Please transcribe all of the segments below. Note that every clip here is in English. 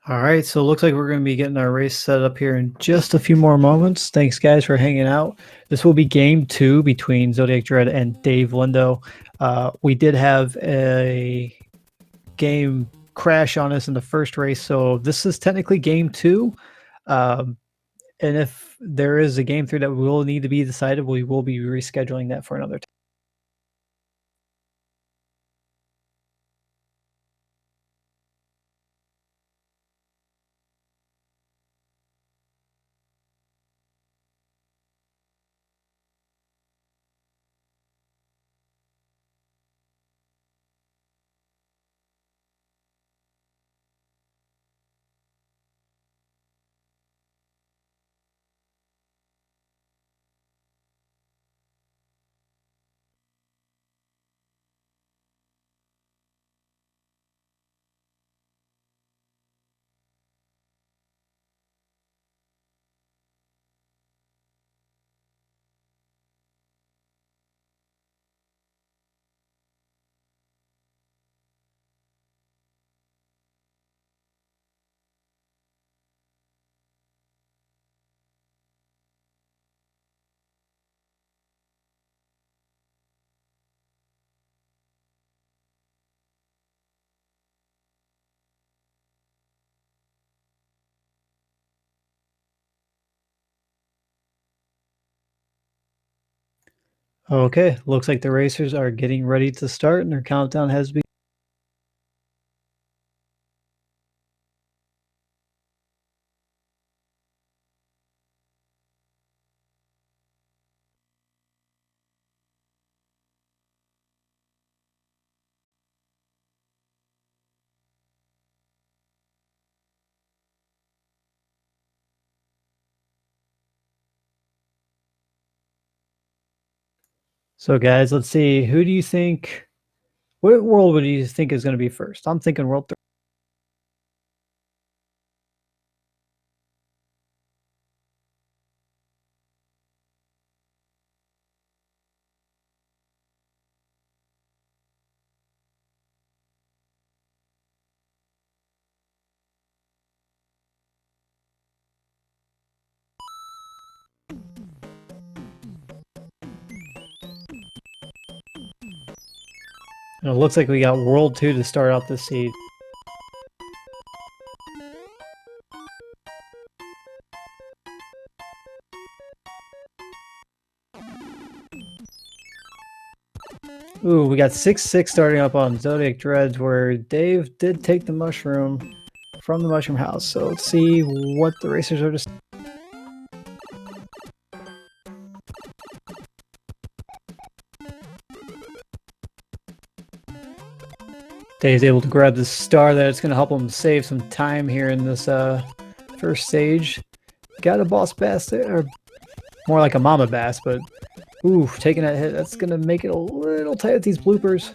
All right, so it looks like we're going to be getting our race set up here in just a few more moments. Thanks, guys, for hanging out. This will be game 2 between ZodiacDredd and DaveLindo. We did have a game crash on us in the first race, so this is technically game 2. And if there is a game 3 that will need to be decided, we will be rescheduling that for another time. Okay, looks like the racers are getting ready to start, and their countdown has begun. So, guys, let's see. Who do you think? What world would you think is going to be first? I'm thinking World 3. And it looks like we got World 2 to start out this seed. Ooh, we got 6-6 starting up on ZodiacDredd, where Dave did take the mushroom from the mushroom house. So let's see what the racers are just. Dave's able to grab the star that's going to help him save some time here in this first stage. Got a boss bass there, or more like a mama bass, but ooh, taking that hit, that's going to make it a little tight with these bloopers.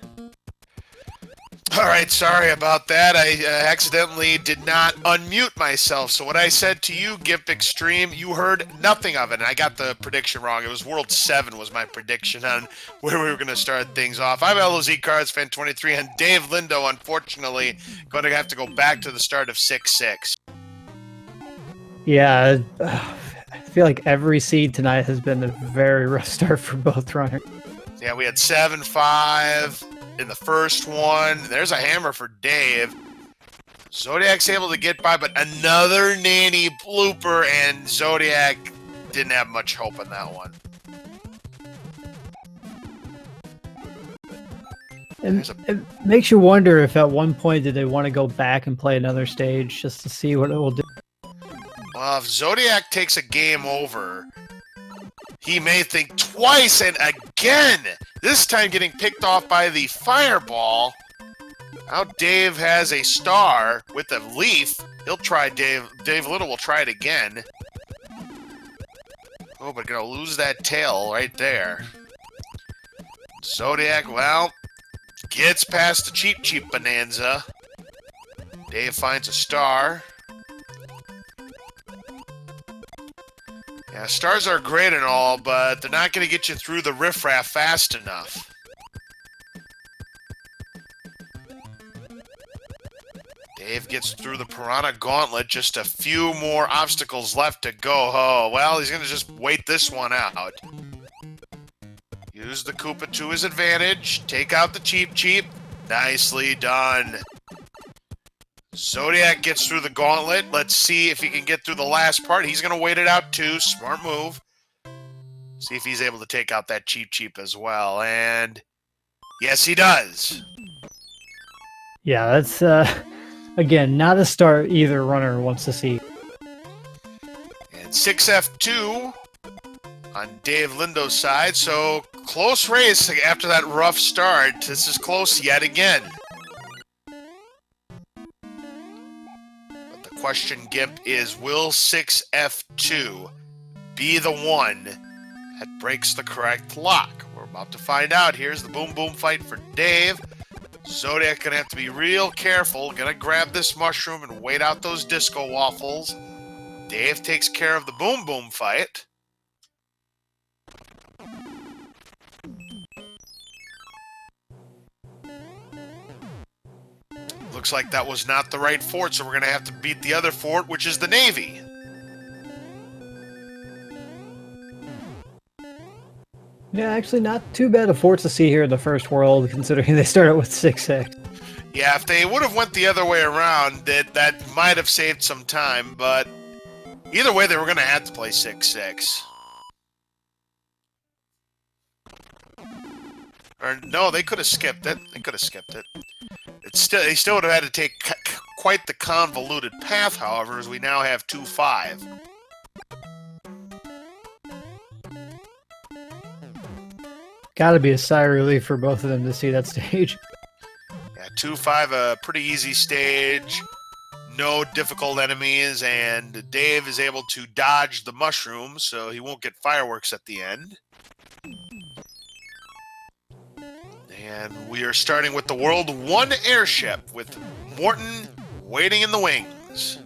All right, sorry about that. I accidentally did not unmute myself. So what I said to you, Gimp Extreme, you heard nothing of it. And I got the prediction wrong. It was World 7 was my prediction on where we were going to start things off. I'm LOZ Cards Fan 23, and DaveLindo, unfortunately, going to have to go back to the start of 6-6. Yeah, I feel like every seed tonight has been a very rough start for both runners. Yeah, we had 7-5 in the first one. There's a hammer for Dave. Zodiac's able to get by, but another nanny blooper, and Zodiac didn't have much hope in that one. And it makes you wonder if at one point did they want to go back and play another stage just to see what it will do. Well, if Zodiac takes a game over, he may think twice, and again, this time getting picked off by the fireball. Now Dave has a star with a leaf. He'll try DaveLindo will try it again. Oh, but gonna lose that tail right there. Zodiac, well, gets past the cheap bonanza. Dave finds a star. Yeah, stars are great and all, but they're not going to get you through the riffraff fast enough. Dave gets through the Piranha Gauntlet. Just a few more obstacles left to go. Oh, well, he's going to just wait this one out. Use the Koopa to his advantage. Take out the Cheep Cheep. Nicely done. Zodiac gets through the gauntlet. Let's see if he can get through the last part. He's going to wait it out too. Smart move. See if he's able to take out that Cheep Cheep as well. And yes, he does. Yeah, that's, again, not a start either runner wants to see. And 6F2 on DaveLindo's side. So close race after that rough start. This is close yet again. But the question, Gimp, is will 6F2 be the one that breaks the correct lock? We're about to find out. Here's the boom boom fight for Dave. Zodiac gonna have to be real careful. Gonna grab this mushroom and wait out those disco waffles. Dave takes care of the boom boom fight. Looks like that was not the right fort, so we're gonna have to beat the other fort, which is the Navy. Yeah, actually not too bad of forts to see here in the first world, considering they started with 6X. Yeah, if they would have went the other way around, that might have saved some time, but either way, they were going to have to play 6-6. Or, no, they could have skipped it. They could have skipped it. They still would have had to take quite the convoluted path, however, as we now have 2-5. Gotta be a sigh of relief for both of them to see that stage. Yeah, 2-5, a pretty easy stage. No difficult enemies, and Dave is able to dodge the mushroom, so he won't get fireworks at the end. And we are starting with the World 1 airship, with Morton waiting in the wings.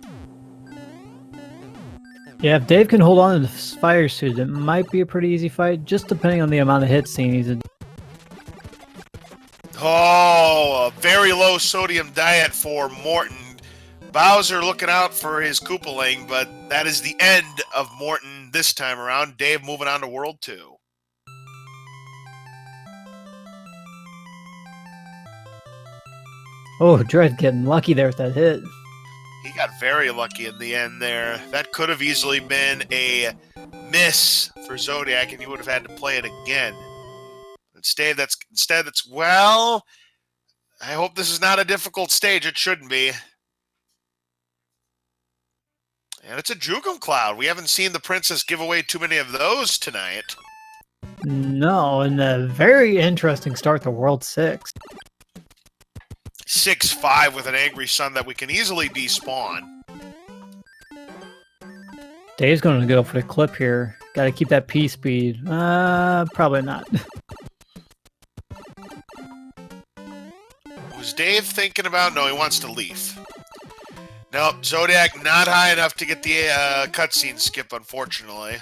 Yeah, if Dave can hold on to the fire suit, it might be a pretty easy fight, just depending on the amount of hits he needs. Oh, a very low sodium diet for Morton. Bowser looking out for his Koopaling, but that is the end of Morton this time around. Dave moving on to World 2. Oh, Dredd getting lucky there with that hit. He got very lucky in the end there. That could have easily been a miss for Zodiac, and he would have had to play it again. Instead, well, I hope this is not a difficult stage. It shouldn't be. And it's a Jugum Cloud. We haven't seen the Princess give away too many of those tonight. No, and a very interesting start to World 6. 6-5 with an Angry Sun that we can easily despawn. Dave's going to go for the clip here. Got to keep that P speed. Probably not. Was Dave thinking about? No, he wants to leave. Nope, Zodiac not high enough to get the cutscene skip, unfortunately.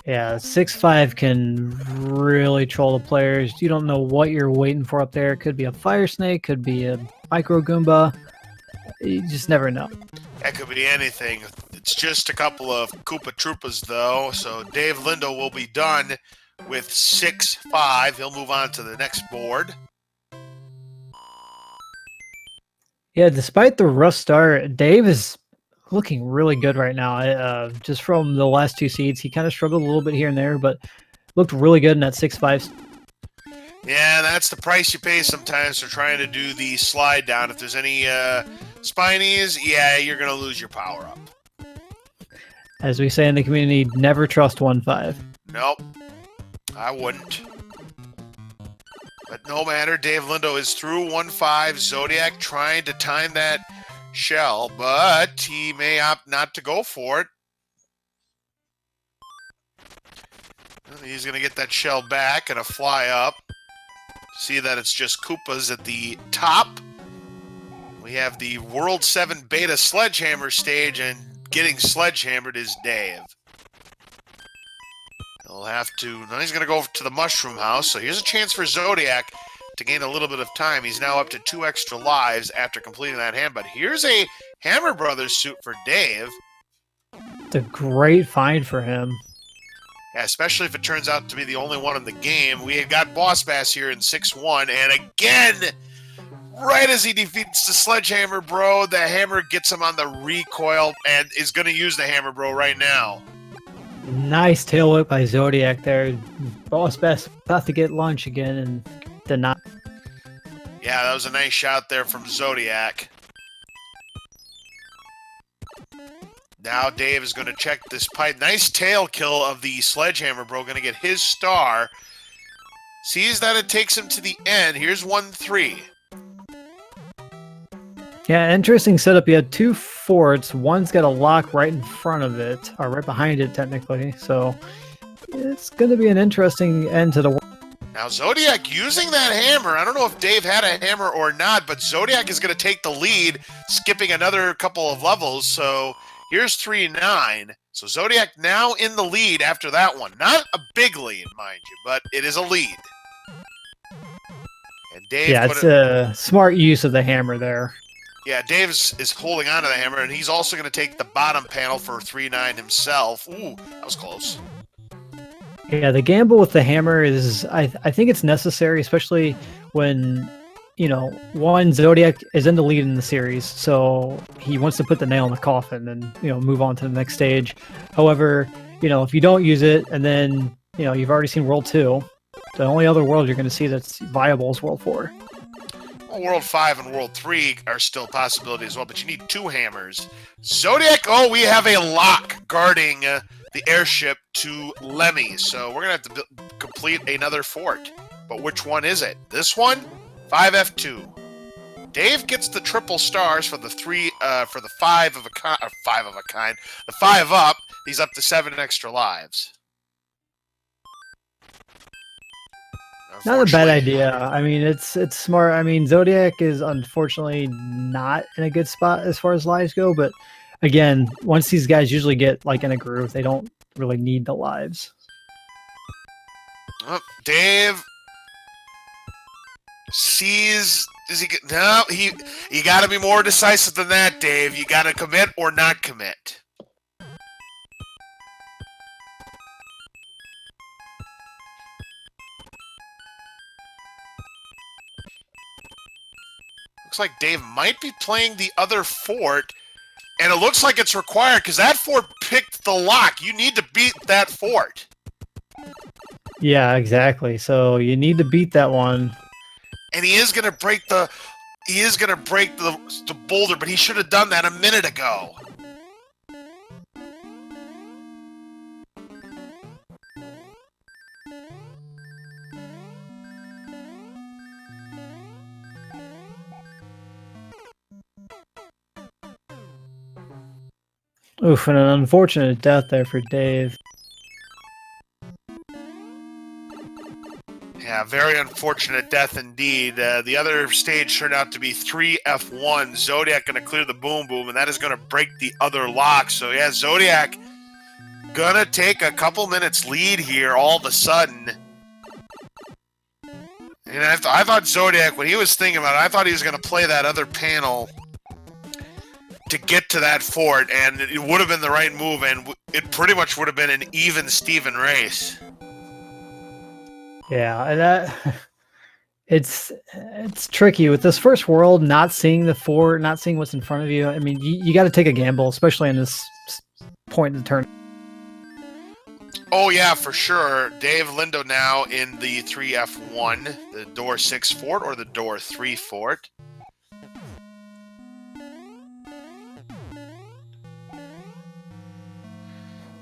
Yeah, 6-5 can really troll the players. You don't know what you're waiting for up there. It could be a fire snake, could be a micro Goomba. You just never know. That could be anything. It's just a couple of Koopa Troopas, though. So DaveLindo will be done with 6-5. He'll move on to the next board. Yeah, despite the rough start, Dave is looking really good right now. Just from the last two seeds, he kind of struggled a little bit here and there, but looked really good in that 6-5. Yeah, that's the price you pay sometimes for trying to do the slide down. If there's any spinies, yeah, you're going to lose your power up. As we say in the community, never trust 1-5. Nope, I wouldn't. But no matter, DaveLindo is through 1-5. Zodiac trying to time that shell, but he may opt not to go for it. He's going to get that shell back and a fly up. See that it's just Koopas at the top. We have the World 7 Beta Sledgehammer stage, and getting sledgehammered is Dave. He'll have to... Now he's going to go to the Mushroom House, so here's a chance for Zodiac to gain a little bit of time. He's now up to 2 extra lives after completing that hand. But here's a Hammer Brothers suit for Dave. It's a great find for him. Yeah, especially if it turns out to be the only one in the game. We have got Boss Bass here in 6-1, and again, right as he defeats the Sledgehammer Bro, the hammer gets him on the recoil and is going to use the Hammer Bro right now. Nice tail whip by Zodiac there. Boss Bass about to get lunch again and did not. Yeah, that was a nice shot there from Zodiac. Now Dave is going to check this pipe. Nice tail kill of the Sledgehammer Bro. Going to get his star. Sees that it takes him to the end. Here's 1-3. Yeah, interesting setup. You had 2 forts. One's got a lock right in front of it, or right behind it, technically. So it's going to be an interesting end to the world. Now Zodiac using that hammer. I don't know if Dave had a hammer or not, but Zodiac is going to take the lead, skipping another couple of levels. So here's 3-9. So Zodiac now in the lead after that one. Not a big lead, mind you, but it is a lead. And Dave, yeah, it's a smart use of the hammer there. Yeah, Dave is holding on to the hammer, and he's also going to take the bottom panel for 3-9 himself. Ooh, that was close. Yeah, the gamble with the hammer is, I think it's necessary, especially when, you know, one, Zodiac is in the lead in the series, so he wants to put the nail in the coffin and, you know, move on to the next stage. However, you know, if you don't use it, and then, you know, you've already seen World 2, the only other world you're going to see that's viable is World 4. Well, World 5 and World 3 are still a possibility as well, but you need 2 hammers. Zodiac, oh, we have a lock guarding the airship to Lemmy, so we're going to have to complete another fort. But which one is it? This one? 5F2. Dave gets the triple stars for the 5 of a kind, the 5 up. He's up to 7 extra lives. Not a bad idea. I mean, it's smart. I mean, Zodiac is unfortunately not in a good spot as far as lives go, but again, once these guys usually get like in a groove, they don't really need the lives. Oh, Dave sees. Does he get? No, you got to be more decisive than that, Dave. You got to commit or not commit. Looks like Dave might be playing the other fort, and it looks like it's required because that fort picked the lock. You need to beat that fort. Yeah, exactly. So you need to beat that one. And he is going to break the boulder, but he should have done that a minute ago. Oof, and an unfortunate death there for Dave. Yeah, very unfortunate death indeed. The other stage turned out to be 3F1. Zodiac going to clear the boom boom, and that is going to break the other lock. So, yeah, Zodiac going to take a couple minutes lead here all of a sudden. And I thought Zodiac, when he was thinking about it, I thought he was going to play that other panel to get to that fort, and it would have been the right move, and it pretty much would have been an even Steven race. Yeah, and that it's tricky with this first world, not seeing the fort, not seeing what's in front of you. I mean, you got to take a gamble, especially in this point in the turn. Oh yeah, for sure. DaveLindo now in the 3F1, the door 6 fort or the door 3 fort.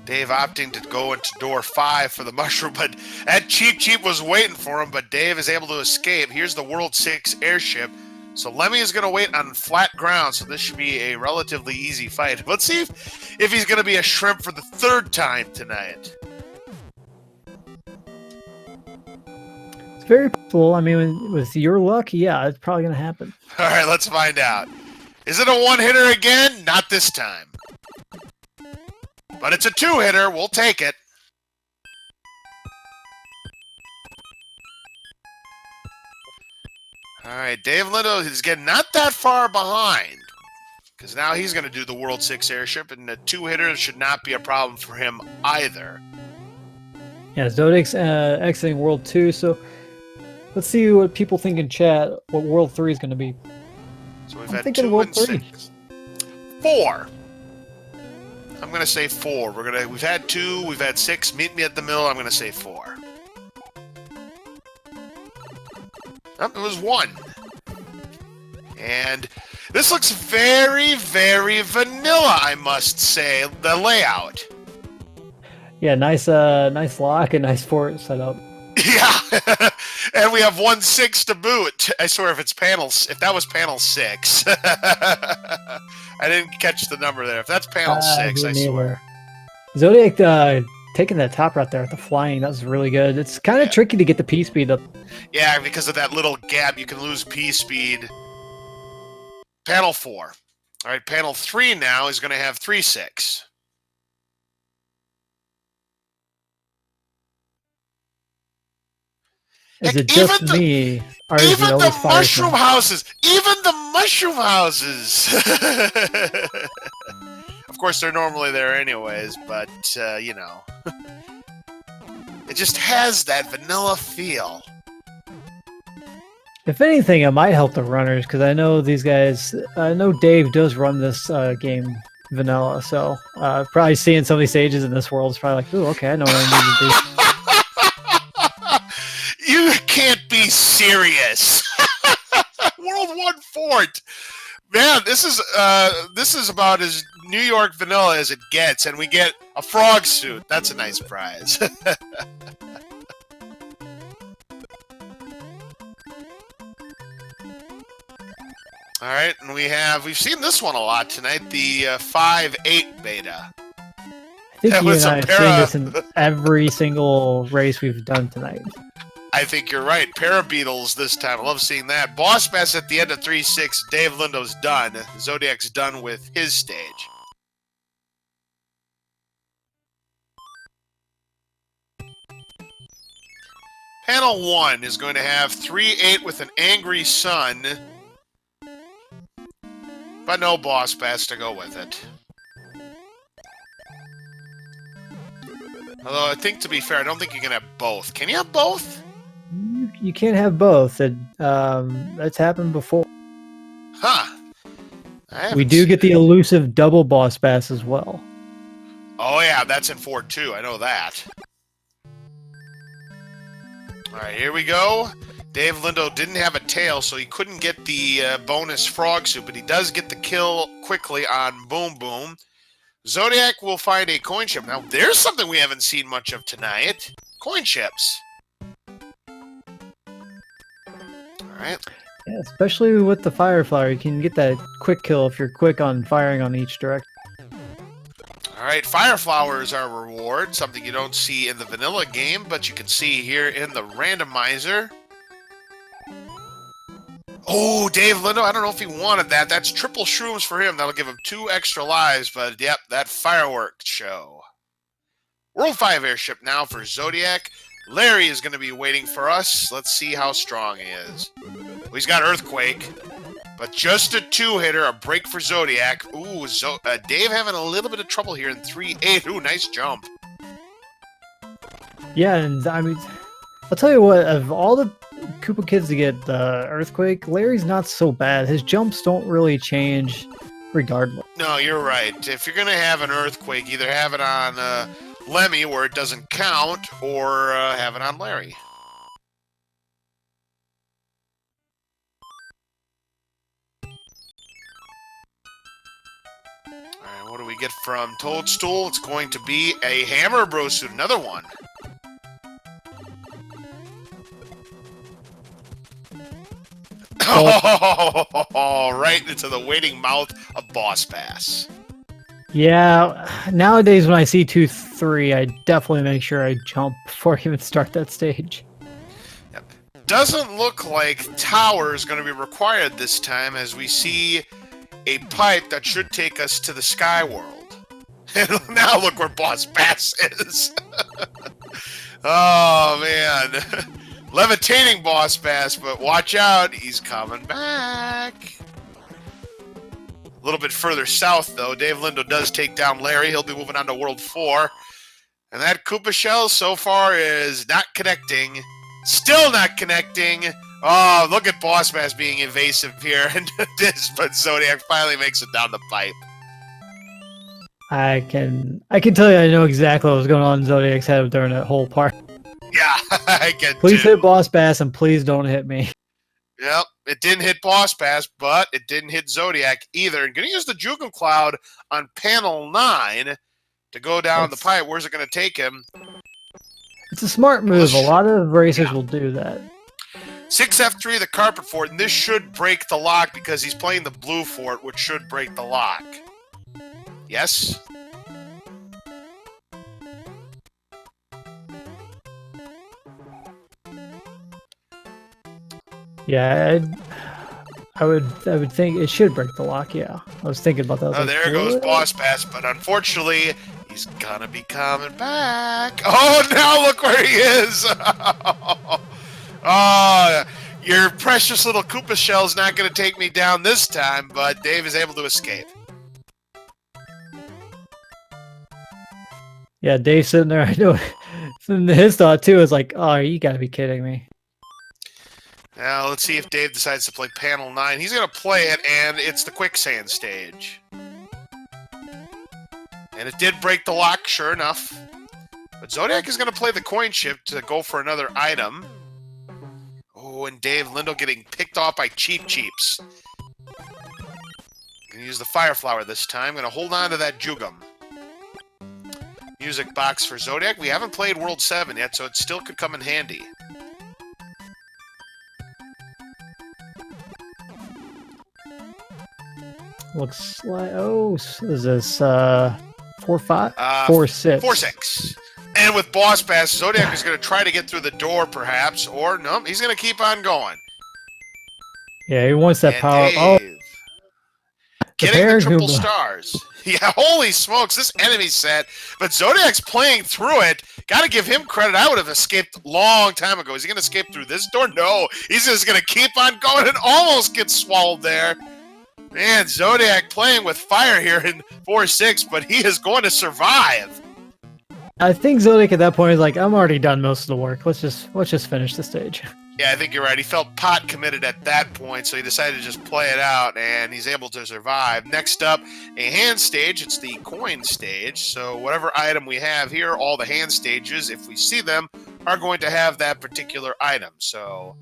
Dave opting to go into door 5 for the mushroom, but that Cheap was waiting for him, but Dave is able to escape. Here's the World 6 airship. So Lemmy is going to wait on flat ground, so this should be a relatively easy fight. Let's see if he's going to be a shrimp for the 3rd time tonight. It's very possible. I mean, with your luck, yeah, it's probably going to happen. All right, let's find out. Is it a one-hitter again? Not this time. But it's a 2-hitter. We'll take it. All right, DaveLindo is getting not that far behind because now he's going to do the World 6 airship, and the two-hitter should not be a problem for him either. Yeah, Zodiac's exiting World 2, so let's see what people think in chat, what World 3 is going to be. So we've I'm had thinking 2 World and 3. 6. 4. I'm going to say 4. We've had 2, we've had 6. Meet me at the middle. I'm going to say 4. Oh, it was 1. And this looks very, very vanilla, I must say, the layout. Yeah, nice lock and nice fort setup. Yeah, and we have 1-6 to boot. I swear if that was panel 6. I didn't catch the number there. If that's panel 6, I swear. Zodiac taking that top route there with the flying, that was really good. It's kind of tricky to get the P speed up. Yeah, because of that little gap, you can lose P speed. Panel 4. All right, panel 3 now is going to have 3-6. Is it just me? Or is even it the always mushroom Firestorm? houses! Even the mushroom houses! Of course, they're normally there anyways, but, you know. It just has that vanilla feel. If anything, it might help the runners, because I know these guys, I know Dave does run this game vanilla, so probably seeing some of these stages in this world is probably like, ooh, okay, I know what I need to do. You can't be serious. World 1 Fort. Man, this is about as New York vanilla as it gets, and we get a frog suit. That's a nice prize. All right, and we've seen this one a lot tonight, the 5-8 beta. I think you and I have seen this in every single race we've done tonight. I think you're right. Parabeetles this time. I love seeing that. Boss Bass at the end of 3-6. DaveLindo's done. Zodiac's done with his stage. Panel 1 is going to have 3-8 with an angry sun. But no Boss Bass to go with it. Although I think, to be fair, I don't think you can have both. Can you have both? You can't have both. That's happened before. Huh. We do get the elusive double Boss Bass as well. Oh yeah, that's in 4-2. I know that. Alright, here we go. DaveLindo didn't have a tail, so he couldn't get the bonus frog suit, but he does get the kill quickly on Boom Boom. Zodiac will find a coin chip. Now, there's something we haven't seen much of tonight. Coin chips. Alright. Yeah, especially with the Fire Flower, you can get that quick kill if you're quick on firing on each direction. Alright, Fire Flowers are a reward, something you don't see in the vanilla game, but you can see here in the randomizer. Oh, DaveLindo, I don't know if he wanted that. That's triple shrooms for him. That'll give him 2 extra lives, but yep, that fireworks show. World 5 airship now for Zodiac. Larry is going to be waiting for us. Let's see how strong he is. Well, he's got Earthquake, but just a 2-hitter, a break for Zodiac. Ooh, Dave having a little bit of trouble here in 3-8. Ooh, nice jump. Yeah, and I mean, I'll tell you what, of all the Koopa kids to get the Earthquake, Larry's not so bad. His jumps don't really change regardless. No, you're right. If you're going to have an Earthquake, either have it on Lemmy, where it doesn't count, or have it on Larry. Alright, what do we get from Toadstool? It's going to be a Hammer Bro suit, another one. Oh, right into the waiting mouth of Boss Bass. Yeah, nowadays when I see 2-3, I definitely make sure I jump before I even start that stage. Yep. Doesn't look like Tower is going to be required this time, as we see a pipe that should take us to the Sky World. And now look where Boss Bass is. Oh, man. Levitating Boss Bass, but watch out, he's coming back. A little bit further south, though, DaveLindo does take down Larry. He'll be moving on to World 4. And that Koopa Shell so far is not connecting. Still not connecting. Oh, look at Boss Bass being evasive here. But Zodiac finally makes it down the pipe. I can tell you I know exactly what was going on in Zodiac's head during that whole part. Yeah, I can Please too. hit Boss Bass and please don't hit me. Yep, it didn't hit Boss Bass, but it didn't hit Zodiac either. And going to use the Jugum Cloud on panel 9 to go down the pipe. Where's it going to take him? It's a smart move. A lot of racers will do that. 6F3 the carpet fort, and this should break the lock because he's playing the blue fort, which should break the lock. Yes? Yeah, I would think it should break the lock. Yeah, I was thinking about that. Oh, there goes Boss Bass, but unfortunately, he's gonna be coming back. Oh, now look where he is! Oh, your precious little Koopa Shell's not gonna take me down this time, but Dave is able to escape. Yeah, Dave's sitting there. I know. His thought too is like, "Oh, you gotta be kidding me." Now, let's see if Dave decides to play panel 9. He's going to play it, and it's the quicksand stage. And it did break the lock, sure enough. But Zodiac is going to play the coin chip to go for another item. Oh, and DaveLindo getting picked off by Cheap Cheeps. Going to use the Fire Flower this time. Going to hold on to that Jugum. Music box for Zodiac. We haven't played World 7 yet, so it still could come in handy. Looks like, oh, is this 4-5? 4-6. 4-6. And with Boss Bass, Zodiac is going to try to get through the door, perhaps, or no, he's going to keep on going. Yeah, he wants that and power. Dave, Oh, getting the triple stars. Yeah, holy smokes, this enemy set. But Zodiac's playing through it. Got to give him credit. I would have escaped a long time ago. Is he going to escape through this door? No, he's just going to keep on going and almost get swallowed there. Man, Zodiac playing with fire here in 4-6, but he is going to survive. I think Zodiac at that point is like, I'm already done most of the work. Let's just finish the stage. Yeah, I think you're right. He felt pot committed at that point, so he decided to just play it out, and he's able to survive. Next up, a hand stage. It's the coin stage. So whatever item we have here, all the hand stages, if we see them, are going to have that particular item. So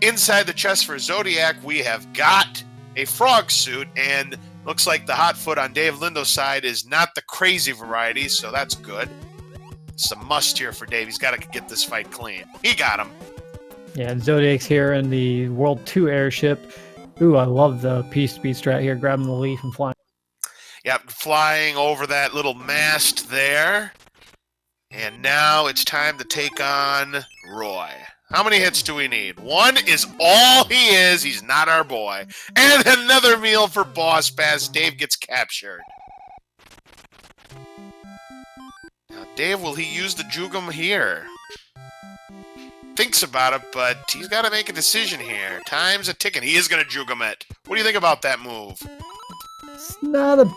inside the chest for Zodiac, we have got a frog suit, and looks like the hot foot on DaveLindo's side is not the crazy variety, so that's good. It's a must here for Dave. He's got to get this fight clean. He got him. Yeah, and Zodiac's here in the World 2 airship. Ooh, I love the Peace Speed strat here, grabbing the leaf and flying. Yep, flying over that little mast there. And now it's time to take on Roy. How many hits do we need? 1 is all he is. He's not our boy. And another meal for Boss Bass. Dave gets captured. Now, Dave, will he use the Jugum here? Thinks about it, but he's got to make a decision here. Time's a ticking. He is going to Jugum it. What do you think about that move? It's not a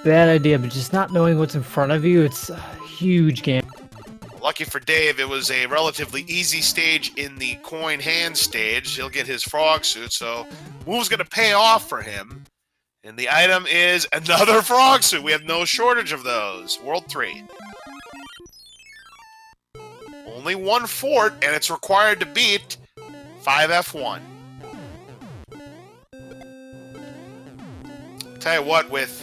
bad idea, but just not knowing what's in front of you, it's a huge game. Lucky for Dave, it was a relatively easy stage in the coin hand stage. He'll get his frog suit, so move's going to pay off for him. And the item is another frog suit. We have no shortage of those. World 3. Only 1 fort, and it's required to beat 5F1. Tell you what, with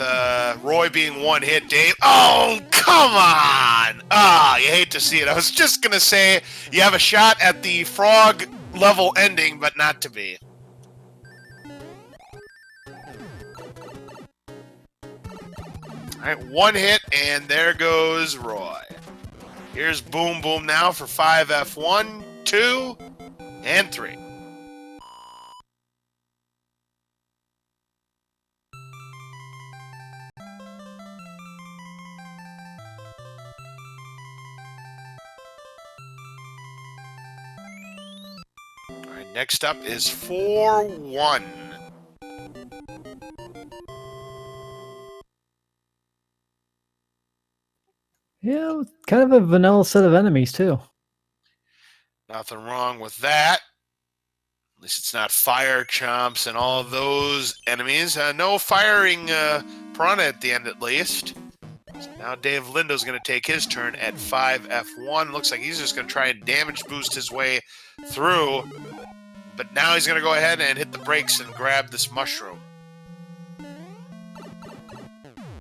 Roy being 1 hit, Dave... Oh, come on! Ah, you hate to see it. I was just going to say you have a shot at the frog level ending, but not to be. All right, 1 hit, and there goes Roy. Here's Boom Boom now for 5F1, 2, and 3. Next up is 4-1. Yeah, kind of a vanilla set of enemies, too. Nothing wrong with that. At least it's not fire chomps and all of those enemies. No firing piranha at the end, at least. So now DaveLindo's going to take his turn at 5F1. Looks like he's just going to try and damage boost his way through. But now he's going to go ahead and hit the brakes and grab this mushroom.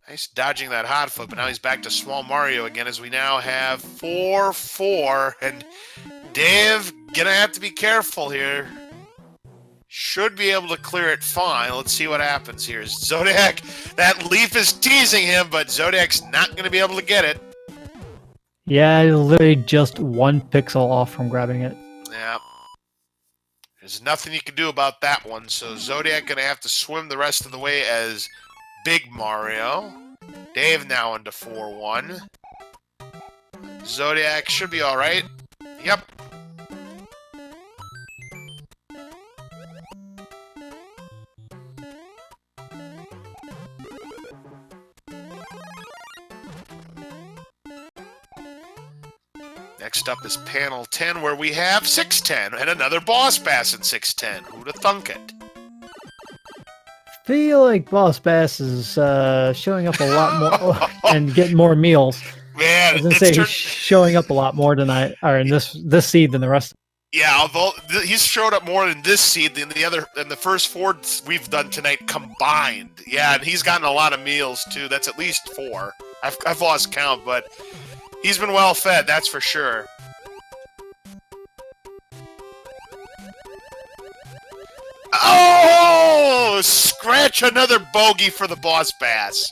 Nice dodging that hot foot, but now he's back to Small Mario again as we now have 4-4. And Dave, gonna have to be careful here. Should be able to clear it fine. Let's see what happens here. Zodiac, that leaf is teasing him, but Zodiac's not going to be able to get it. Yeah, literally just 1 pixel off from grabbing it. Yeah. There's nothing you can do about that one, so Zodiac going to have to swim the rest of the way as Big Mario. Dave now into 4-1. Zodiac should be all right. Yep. Next up is panel 10, where we have 6-10 and another boss bass in 6-10. Who'd have thunk it? Feel like Boss Bass is showing up a lot more and getting more meals. Man, I was gonna say he's showing up a lot more tonight, or in this seed than the rest. Yeah, although he's showed up more in this seed than the first 4 we've done tonight combined. Yeah, and he's gotten a lot of meals too. That's at least 4. I've lost count, but he's been well fed, that's for sure. Oh! Scratch another bogey for the boss bass.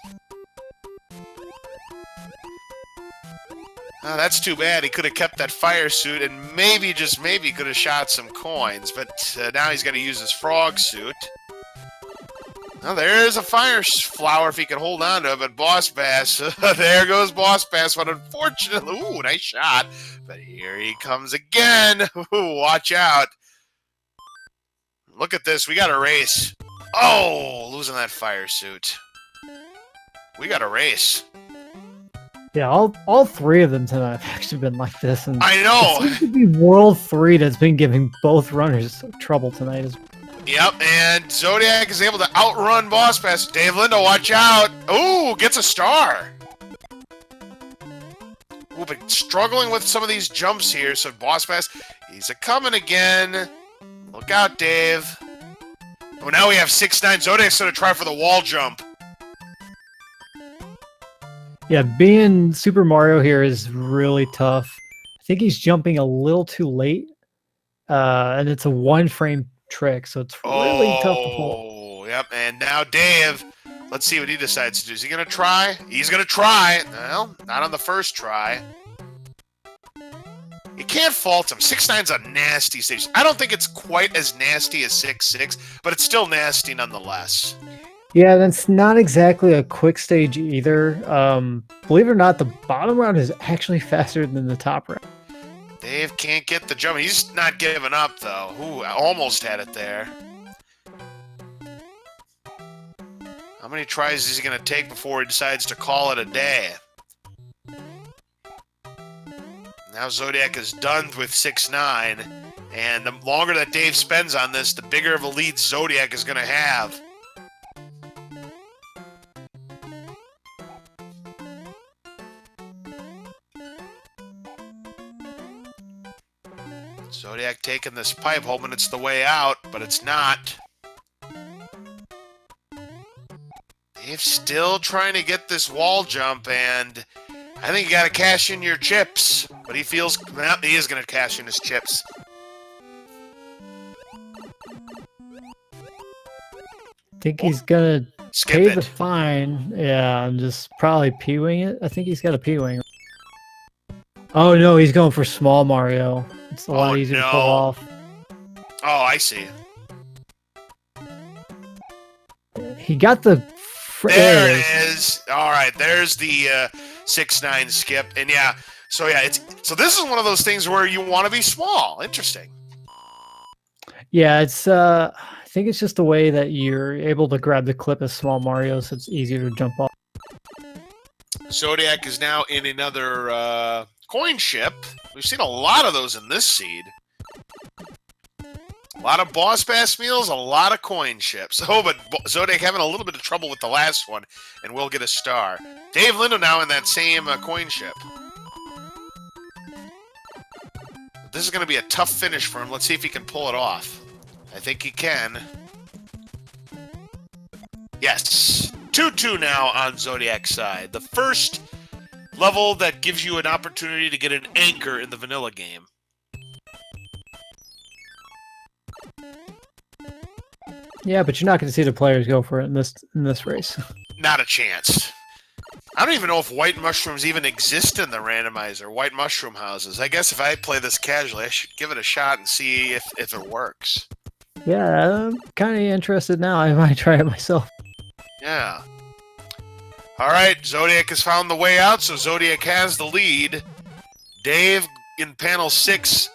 Oh, that's too bad. He could have kept that fire suit and maybe, just maybe, could have shot some coins. But now he's got to use his frog suit. Well, there's a fire flower if he can hold on to it, but Boss Bass, there goes Boss Bass, but unfortunately, ooh, nice shot. But here he comes again. Ooh, watch out. Look at this. We got a race. Oh, losing that fire suit. We got a race. Yeah, all 3 of them tonight have actually been like this. And I know. It seems to be World 3 that's been giving both runners trouble tonight. Yep, and Zodiac is able to outrun Boss Bass. DaveLindo, watch out. Ooh, gets a star. Ooh, but struggling with some of these jumps here, so Boss Bass, he's a-coming again. Look out, Dave. Oh, now we have 6-9. Zodiac's going to try for the wall jump. Yeah, being Super Mario here is really tough. I think he's jumping a little too late, and it's a 1-frame trick, so it's really tough to pull. Oh, yep, and now Dave, let's see what he decides to do. Is he going to try? He's going to try. Well, not on the first try. You can't fault him. 6-9's a nasty stage. I don't think it's quite as nasty as 6-6, but it's still nasty nonetheless. Yeah, that's not exactly a quick stage either. Believe it or not, the bottom round is actually faster than the top round. Dave can't get the jump. He's not giving up, though. Ooh, almost had it there. How many tries is he going to take before he decides to call it a day? Now Zodiac is done with 6-9, and the longer that Dave spends on this, the bigger of a lead Zodiac is going to have. Zodiac taking this pipe, hoping it's the way out, but it's not. Dave's still trying to get this wall jump, and I think you got to cash in your chips. But he feels, well, he is going to cash in his chips. I think he's going to pay the fine. Yeah, I'm just probably P-wing it. I think he's got a P-wing. Oh, no, he's going for Small Mario. It's a lot easier to pull off. Oh, I see. He got the... There it is. All right, there's the 6-9 skip. And yeah, so yeah, so this is one of those things where you want to be small. Interesting. Yeah, it's I think it's just the way that you're able to grab the clip as small Mario, so it's easier to jump off. Zodiac is now in another coin ship. We've seen a lot of those in this seed. A lot of boss bass meals, a lot of coin ships. Oh, but Zodiac having a little bit of trouble with the last one, and will get a star. DaveLindo now in that same coin ship. This is going to be a tough finish for him. Let's see if he can pull it off. I think he can. Yes. 2-2 now on Zodiac's side. The first level that gives you an opportunity to get an anchor in the vanilla game. Yeah, but you're not going to see the players go for it in this race. Not a chance. I don't even know if white mushrooms even exist in the randomizer. White mushroom houses. I guess if I play this casually, I should give it a shot and see if it works. Yeah, I'm kind of interested now. I might try it myself. Yeah. All right, Zodiac has found the way out, so Zodiac has the lead. Dave in panel 6.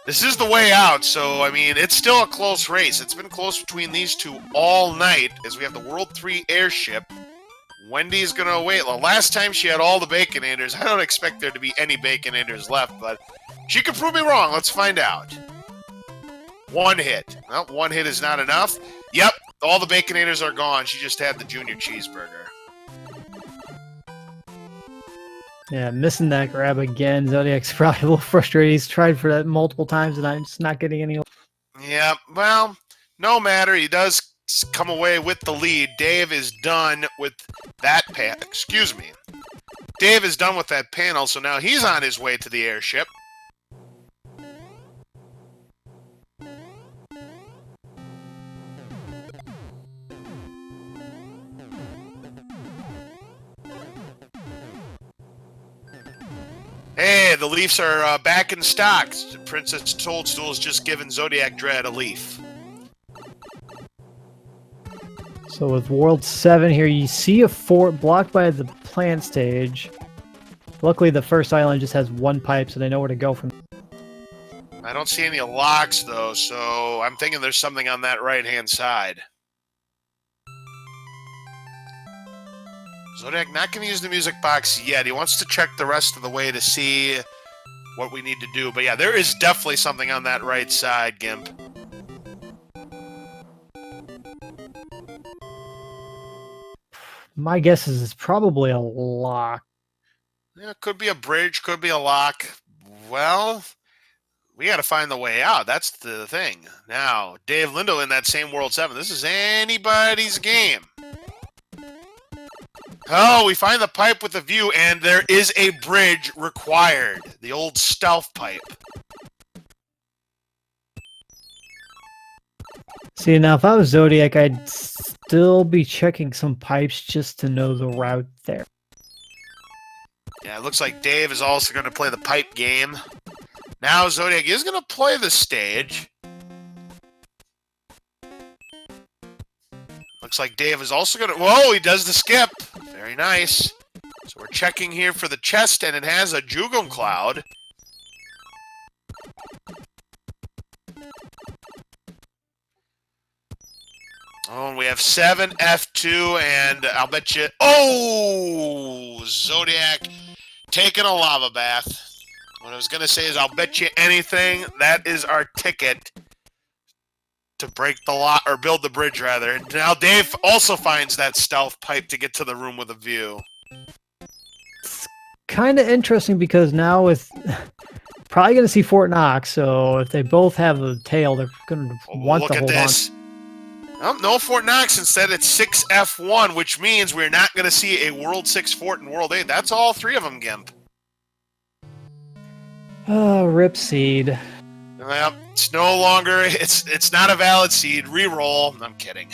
This is the way out, so, I mean, it's still a close race. It's been close between these two all night as we have the World 3 airship. Wendy's going to wait. The last time she had all the Baconators, I don't expect there to be any Baconators left, but she could prove me wrong. Let's find out. One hit. Well, one hit is not enough. Yep, all the Baconators are gone. She just had the junior cheeseburger. Yeah, missing that grab again. Zodiac's probably a little frustrated. He's tried for that multiple times, and I'm just not getting any. Yeah, well, no matter. He does come away with the lead. Dave is done with that excuse me. Dave is done with that panel, so now he's on his way to the airship. Hey, the Leafs are back in stock. Princess Toadstool has just given ZodiacDredd a leaf. So with World 7 here, you see a fort blocked by the plant stage. Luckily, the first island just has one pipe, so they know where to go from. I don't see any locks, though, so I'm thinking there's something on that right-hand side. Zodiac not going to use the music box yet. He wants to check the rest of the way to see what we need to do. But yeah, there is definitely something on that right side, Gimp. My guess is it's probably a lock. Yeah, could be a bridge, could be a lock. Well, we got to find the way out. That's the thing. Now, DaveLindo in that same World 7. This is anybody's game. Oh, we find the pipe with a view, and there is a bridge required. The old stealth pipe. See, now if I was Zodiac, I'd still be checking some pipes just to know the route there. Yeah, it looks like Dave is also going to play the pipe game. Now Zodiac is going to play the stage. Looks like Dave is also going to... Whoa, he does the skip. Very nice. So we're checking here for the chest, and it has a Jugum Cloud. Oh, and we have 7 F2, and I'll bet you... Oh! Zodiac taking a lava bath. What I was going to say is I'll bet you anything that is our ticket to break the lock, or build the bridge, rather. And now Dave also finds that stealth pipe to get to the room with a view. It's kind of interesting because now with... Probably going to see Fort Knox, so if they both have a tail, they're going to want to hold on. Oh, no Fort Knox. Instead, it's 6F1, which means we're not going to see a World 6 fort in World 8. That's all 3 of them, Gimp. Oh, rip seed. Well, it's no longer, it's not a valid seed. Reroll. I'm kidding.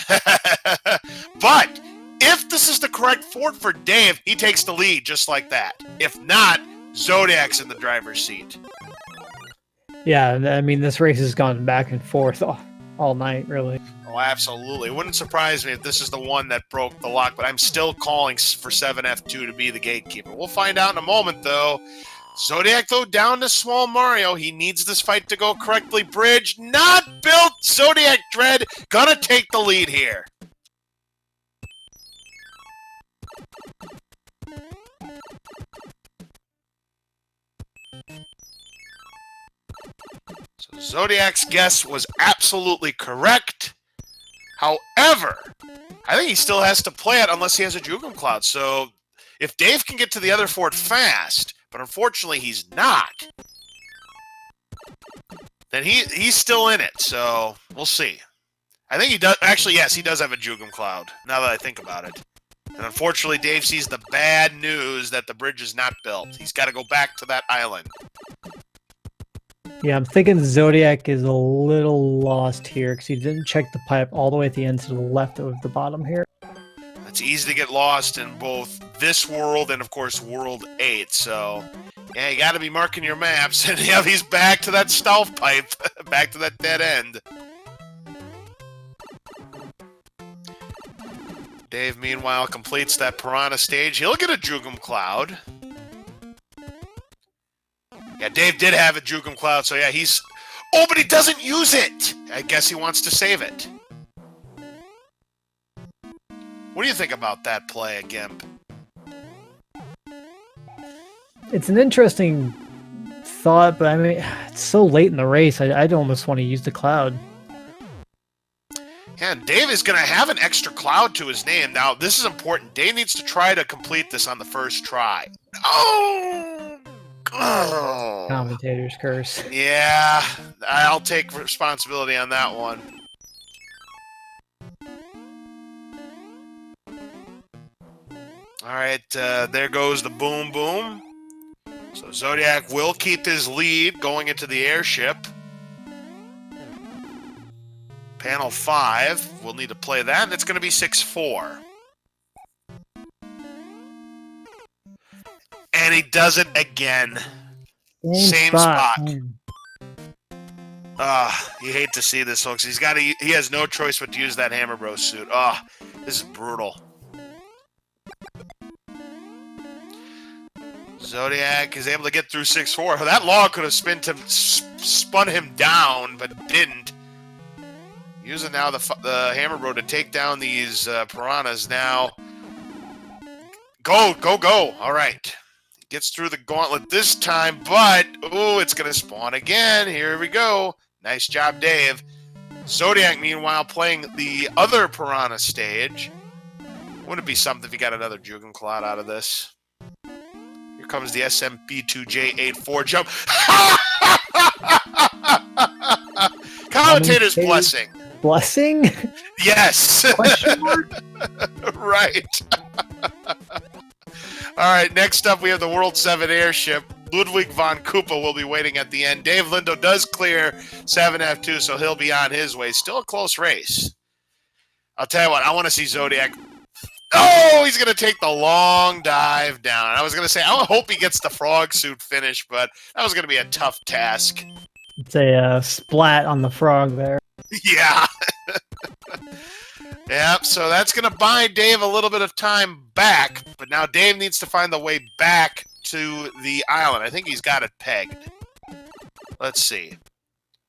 But if this is the correct fort for Dave, he takes the lead just like that. If not, Zodiac's in the driver's seat. Yeah, I mean, this race has gone back and forth all night, really. Oh, absolutely. It wouldn't surprise me if this is the one that broke the lock, but I'm still calling for 7F2 to be the gatekeeper. We'll find out in a moment, though. Zodiac, though, down to Small Mario. He needs this fight to go correctly. Bridge not built. ZodiacDredd gonna take the lead here. So Zodiac's guess was absolutely correct. However, I think he still has to play it unless he has a Jugum Cloud. So if Dave can get to the other fort fast, but unfortunately he's not, then he's still in it. So we'll see. I think he does. Actually, yes, he does have a Jugum Cloud, now that I think about it. And unfortunately, Dave sees the bad news that the bridge is not built. He's got to go back to that island. Yeah, I'm thinking Zodiac is a little lost here because he didn't check the pipe all the way at the end to the left of the bottom here. It's easy to get lost in both this world and, of course, World 8. So, yeah, you got to be marking your maps. And, yeah, he's back to that stealth pipe, back to that dead end. Dave, meanwhile, completes that Piranha stage. He'll get a Jugum Cloud. Yeah, Dave did have a Jugum Cloud, so yeah, he's... Oh, but he doesn't use it! I guess he wants to save it. What do you think about that play, Gimp? It's an interesting thought, but I mean, it's so late in the race, I'd almost want to use the cloud. Yeah, Dave is going to have an extra cloud to his name. Now, this is important. Dave needs to try to complete this on the first try. Oh! Oh. Commentator's curse. Yeah, I'll take responsibility on that one. All right, there goes the boom boom. So Zodiac will keep his lead going into the airship. Panel 5, we'll need to play that, and it's going to be 6-4. And he does it again. Same spot. You hate to see this, folks. He has no choice but to use that Hammer Bros suit. This is brutal. Zodiac is able to get through 6-4. That log could have spun him down, but didn't. Using now the Hammer Bro to take down these piranhas now. Go, go, go. All right. Gets through the gauntlet this time, but, ooh, it's going to spawn again. Here we go. Nice job, Dave. Zodiac, meanwhile, playing the other piranha stage. Wouldn't it be something if you got another Jugum Cloud out of this? Here comes the SMB3R jump. Commentator's blessing. Blessing? Yes. Question mark? Right. All right, next up we have the World 7 airship. Ludwig von Koopa will be waiting at the end. DaveLindo does clear 7F2, so he'll be on his way. Still a close race. I'll tell you what, I want to see Zodiac. Oh, he's going to take the long dive down. I was going to say, I hope he gets the frog suit finish, but that was going to be a tough task. It's a splat on the frog there. Yeah. Yep, so that's going to buy Dave a little bit of time back, but now Dave needs to find the way back to the island. I think he's got it pegged. Let's see.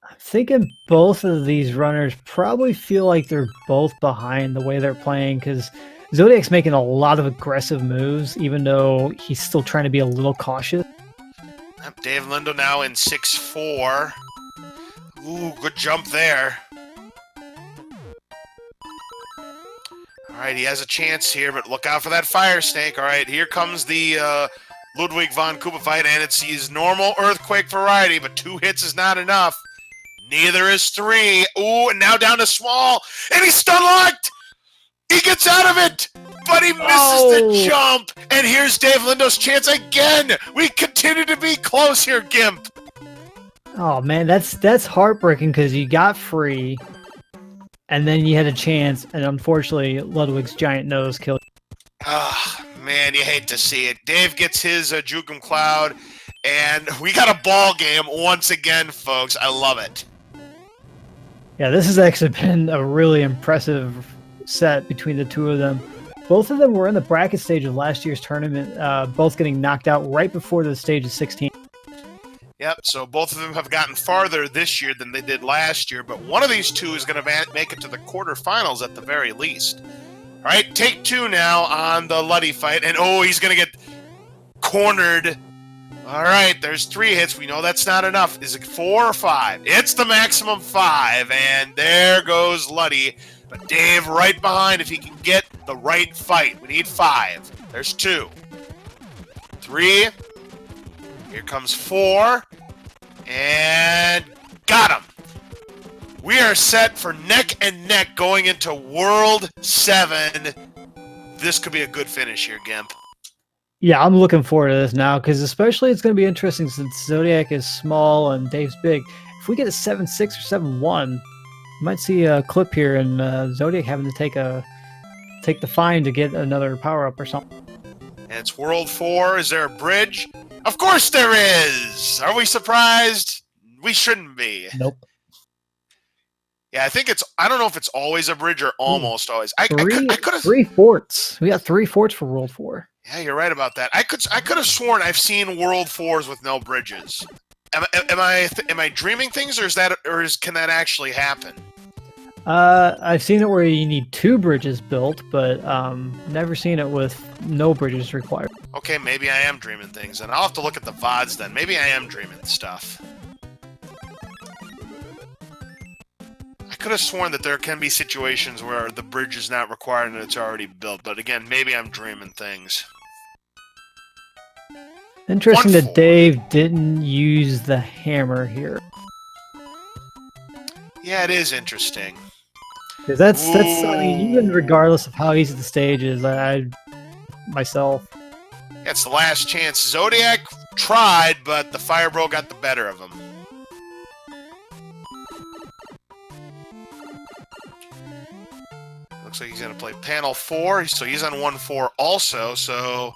I'm thinking both of these runners probably feel like they're both behind the way they're playing, because Zodiac's making a lot of aggressive moves, even though he's still trying to be a little cautious. Yep, DaveLindo now in 6-4. Ooh, good jump there. All right, he has a chance here, but look out for that fire snake. All right, here comes the Ludwig von Koopa fight, and it's his normal earthquake variety, but 2 hits is not enough. Neither is 3. Ooh, and now down to small, and he's stun locked. He gets out of it, but he misses the jump. And here's DaveLindo's chance again. We continue to be close here, Gimp. Oh man, that's heartbreaking because you got free. And then you had a chance, and unfortunately, Ludwig's giant nose killed you. Ah, man, you hate to see it. Dave gets his Jugum Cloud, and we got a ball game once again, folks. I love it. Yeah, this has actually been a really impressive set between the two of them. Both of them were in the bracket stage of last year's tournament, both getting knocked out right before the stage of 16. Yep, so both of them have gotten farther this year than they did last year, but one of these two is going to make it to the quarterfinals at the very least. All right, take two now on the Luddy fight, and oh, he's going to get cornered. All right, there's 3 hits. We know that's not enough. Is it 4 or 5? It's the maximum 5, and there goes Luddy. But Dave right behind if he can get the right fight. We need 5. There's 2. 3. Here comes 4. And got him. We are set for neck and neck going into World 7. This could be a good finish here, Gimp. Yeah, I'm looking forward to this now because especially it's going to be interesting since Zodiac is small and Dave's big. If we get a 7-6 or 7-1, you might see a clip here and Zodiac having to take the fine to get another power up or something. And it's World 4. Is there a bridge? Of course there is! Are we surprised? We shouldn't be. Nope. Yeah, I don't know if it's always a bridge or almost always. I could have 3 forts. We got 3 forts for World 4. Yeah, you're right about that. I could have sworn I've seen World 4s with no bridges. Am I dreaming things, or can that actually happen? I've seen it where you need 2 bridges built, but never seen it with no bridges required. Okay, maybe I am dreaming things, and I'll have to look at the VODs then. Maybe I am dreaming stuff. I could have sworn that there can be situations where the bridge is not required and it's already built, but again, maybe I'm dreaming things. Interesting that Dave didn't use the hammer here. Yeah, it is interesting. Because that's I mean, even regardless of how easy the stage is, I myself. It's the last chance. Zodiac tried, but the Fire Bro got the better of him. Looks like he's going to play panel 4, so he's on 1-4 also, so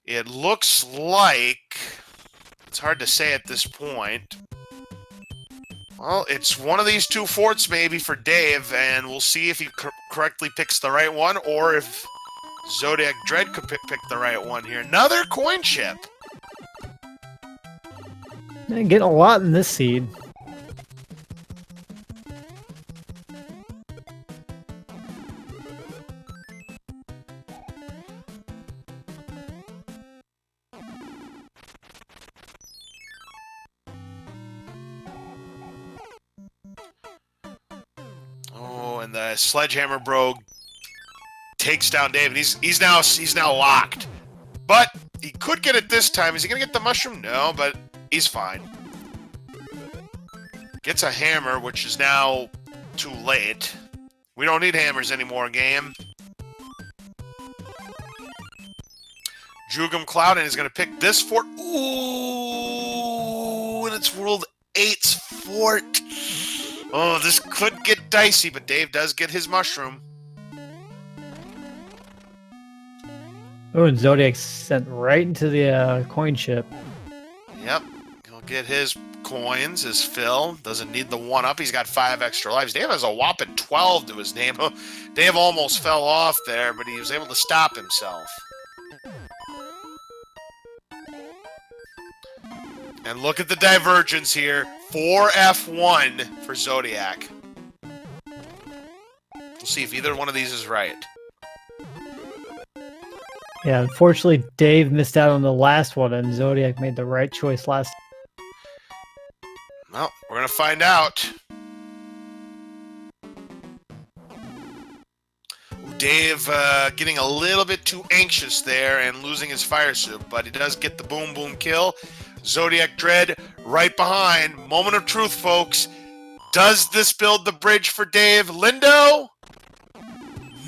it looks like, it's hard to say at this point. Well, it's one of these 2 forts maybe for Dave, and we'll see if he correctly picks the right one, or if ZodiacDredd could pick the right one here. Another coin chip! Man, getting a lot in this seed. And the Sledgehammer Bro takes down Dave, and he's now locked. But he could get it this time. Is he gonna get the mushroom? No, but he's fine. Gets a hammer, which is now too late. We don't need hammers anymore, game. Jugum Cloudin is gonna pick this fort. Ooh, and it's World 8's fort. Oh, this could get dicey, but Dave does get his mushroom. Oh, and Zodiac's sent right into the coin chip. Yep, he'll get his coins, his fill. Doesn't need the 1-up. He's got 5 extra lives. Dave has a whopping 12 to his name. Dave almost fell off there, but he was able to stop himself. And look at the divergence here. 4F1 for Zodiac. We'll see if either one of these is right. Yeah, unfortunately, Dave missed out on the last one, and Zodiac made the right choice last. Well, we're going to find out. Dave getting a little bit too anxious there and losing his fire suit, but he does get the boom boom kill. ZodiacDredd right behind. Moment of truth, folks. Does this build the bridge for DaveLindo?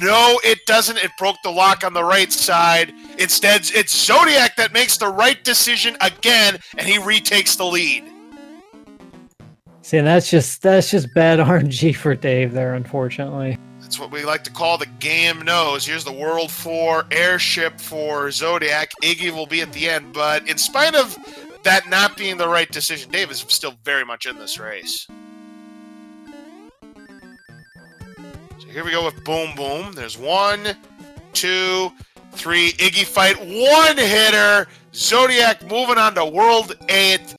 No, it doesn't. It broke the lock on the right side. Instead, it's Zodiac that makes the right decision again, and he retakes the lead. See, and that's just bad RNG for Dave there, unfortunately. That's what we like to call the game knows. Here's the World 4 airship for Zodiac. Iggy will be at the end, but in spite of that not being the right decision, Dave is still very much in this race. So here we go with Boom Boom. There's 1, 2, 3. Iggy fight, 1 hitter. Zodiac moving on to World 8.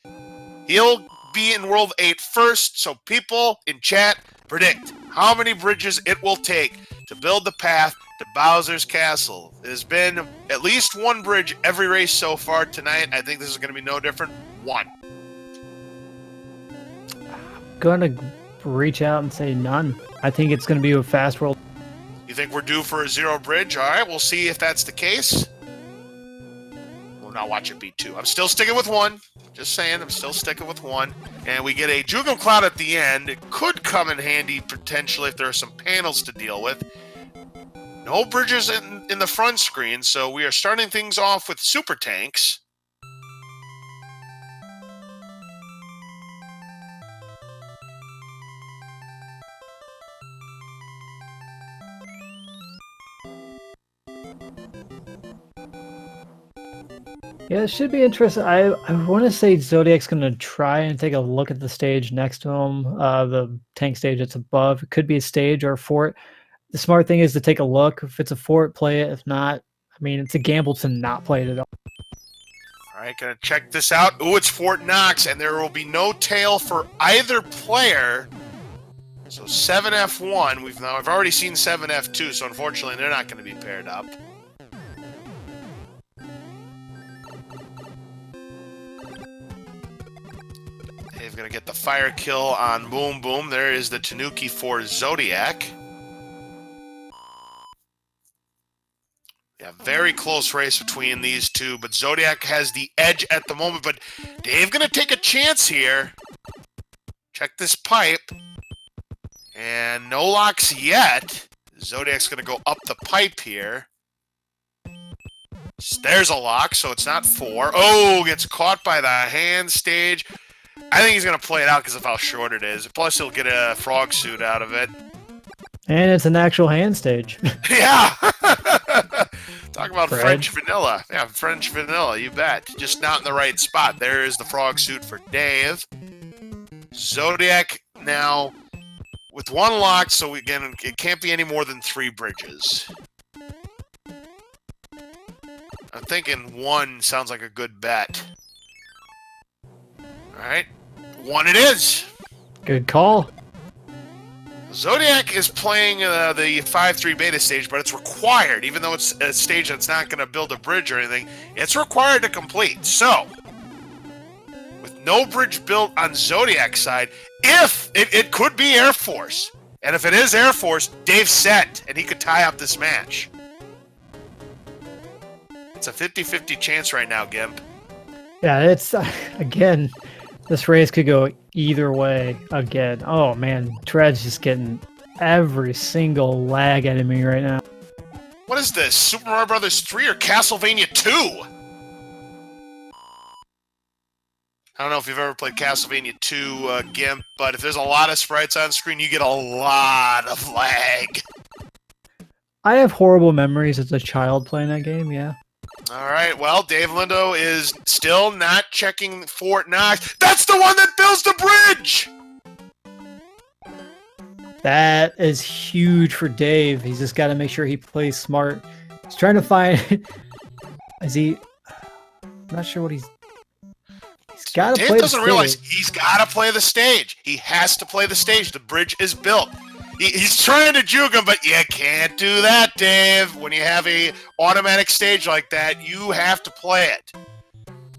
He'll be in World 8 first, so people in chat predict how many bridges it will take to build the path to Bowser's Castle. It has been at least 1 bridge every race so far tonight. I think this is going to be no different. 1. Gonna reach out and say none. I think it's gonna be a fast world. You think we're due for a 0 bridge? All right, we'll see if that's the case. We'll not watch it be 2. I'm still sticking with 1. Just saying, I'm still sticking with 1. And we get a Jugum Cloud at the end. It could come in handy potentially if there are some panels to deal with. No bridges in the front screen, so we are starting things off with super tanks. Yeah, it should be interesting. I want to say Zodiac's going to try and take a look at the stage next to him, the tank stage that's above. It could be a stage or a fort. The smart thing is to take a look. If it's a fort, play it. If not, I mean, it's a gamble to not play it at all. All right, gonna check this out. Ooh, it's Fort Knox, and there will be no tail for either player. So 7F1, I've already seen 7F2, so unfortunately they're not going to be paired up. Dave's going to get the fire kill on Boom Boom. There is the Tanuki for Zodiac. Yeah, very close race between these two, but Zodiac has the edge at the moment. But Dave going to take a chance here. Check this pipe. And no locks yet. Zodiac's going to go up the pipe here. There's a lock, so it's not 4. Oh, gets caught by the hand stage. I think he's going to play it out because of how short it is. Plus, he'll get a frog suit out of it. And it's an actual hand stage. Yeah! Talk about French vanilla. Yeah, French vanilla, you bet. Just not in the right spot. There is the frog suit for Dave. Zodiac now with 1 lock, so again, it can't be any more than 3 bridges. I'm thinking 1 sounds like a good bet. Alright, 1 it is. Good call. Zodiac is playing the 5-3 beta stage, but it's required, even though it's a stage that's not going to build a bridge or anything, it's required to complete. So, with no bridge built on Zodiac's side, if it could be Air Force, and if it is Air Force, Dave's set, and he could tie up this match. It's a 50-50 chance right now, Gimp. Yeah, it's, again, this race could go either way again. Oh, man, Dredd's just getting every single lag enemy right now. What is this, Super Mario Brothers 3 or Castlevania 2? I don't know if you've ever played Castlevania 2, Gimp, but if there's a lot of sprites on screen, you get a lot of lag. I have horrible memories as a child playing that game, yeah. All right, well, DaveLindo is still not checking Fort Knox. That's the one that builds the bridge! That is huge for Dave. He's just got to make sure he plays smart. He's trying to find... Is he... I'm not sure what he's got to play. Dave doesn't realize he's got to play the stage. He has to play the stage. The bridge is built. He's trying to juke him, but you can't do that, Dave. When you have a automatic stage like that, you have to play it.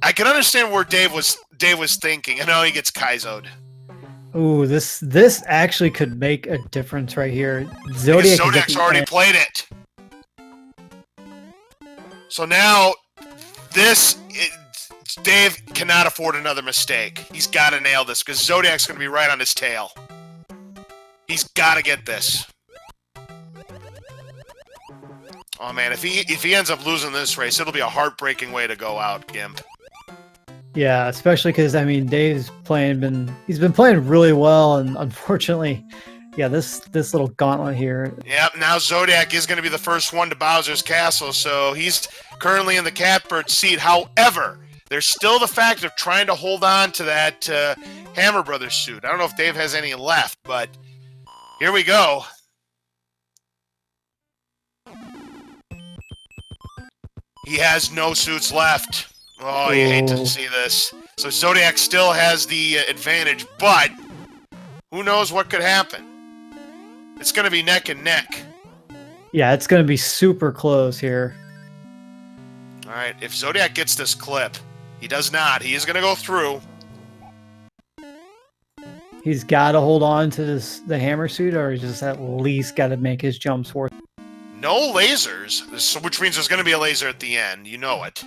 I can understand where Dave was thinking. I know he gets Kaizo'd. Ooh, this actually could make a difference right here. Zodiac's already played it. So now, Dave cannot afford another mistake. He's got to nail this because Zodiac's going to be right on his tail. He's got to get this. Oh man, if he ends up losing this race, it'll be a heartbreaking way to go out, Gimp. Yeah, especially because I mean Dave's he's been playing really well, and unfortunately, yeah, this little gauntlet here. Yep, now Zodiac is going to be the first one to Bowser's Castle, so he's currently in the catbird seat. However, there's still the fact of trying to hold on to that Hammer Brothers suit. I don't know if Dave has any left, but here we go. He has no suits left. Oh, you hate to see this. So Zodiac still has the advantage, but who knows what could happen? It's going to be neck and neck. Yeah, it's going to be super close here. All right, if Zodiac gets this clip, he does not. He is going to go through. He's got to hold on to the hammer suit, or he's just at least got to make his jumps worth. No lasers, which means there's going to be a laser at the end. You know it.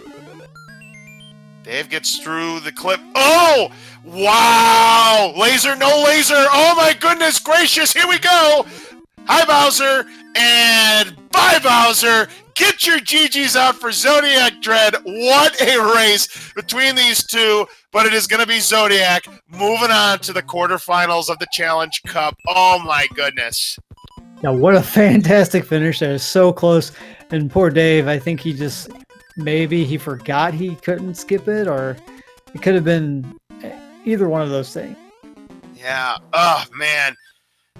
Dave gets through the clip. Oh! Wow! Laser, no laser! Oh my goodness gracious! Here we go! Hi, Bowser! And bye, Bowser! Get your GGs out for ZodiacDredd. What a race between these two, but it is going to be Zodiac moving on to the quarterfinals of the Challenge Cup. Oh my goodness. Yeah, what a fantastic finish there. So close. And poor Dave, I think he just, maybe he forgot he couldn't skip it, or it could have been either one of those things. Yeah. Oh, man.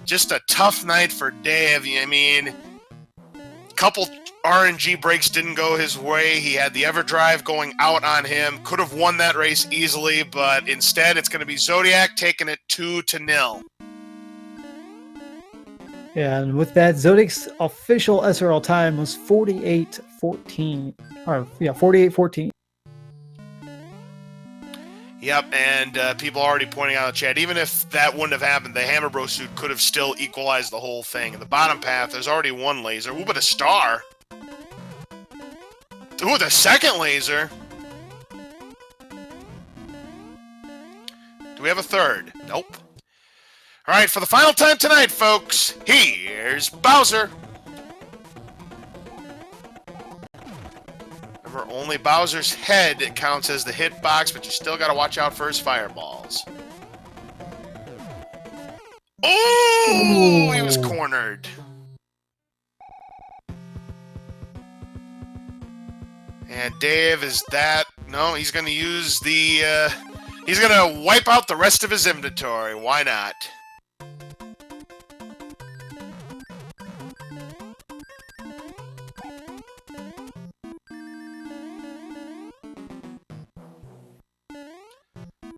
Just a tough night for Dave. I mean, a couple RNG breaks didn't go his way. He had the EverDrive going out on him. Could have won that race easily, but instead it's going to be Zodiac taking it 2-0. Yeah, and with that, Zodiac's official SRL time was 48:14. Or, yeah, 48:14. Yep, and people already pointing out in the chat, even if that wouldn't have happened, the Hammer Bro suit could have still equalized the whole thing. In the bottom path, there's already one laser. Ooh, but a star. Ooh, the second laser. Do we have a third? Nope. All right, for the final time tonight, folks, here's Bowser. Remember, only Bowser's head counts as the hitbox, but you still got to watch out for his fireballs. Oh, he was cornered. And Dave, is that... No, he's going to use the... he's going to wipe out the rest of his inventory. Why not?